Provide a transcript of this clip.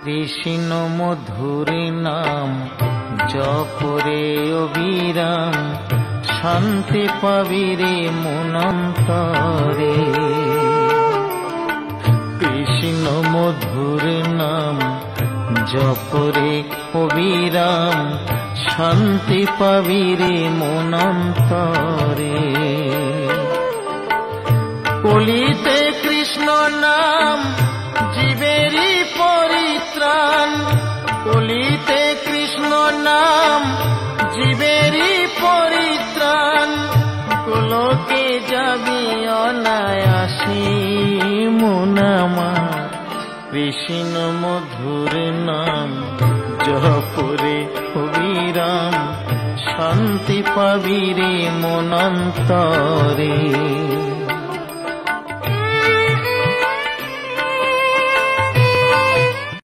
কৃষ্ণ মধুর নাম জপরে অবিরাম, শান্তি পাবি রে মনন্তরে। কৃষ্ণ মধুর নাম জপরে অবিরাম, শান্তি পাবি রে মনন্তরে। কলিতে কৃষ্ণ নাম জীবেরই পরিত্রাণ, কলিতে কৃষ্ণ নাম জীবেরই পরিত্রাণ। গোলকে যাবি অনায়াসে মন আমার, কৃষ্ণ মধুর নাম জপরে অবিরাম, শান্তি পাবি রে মনন্তরে।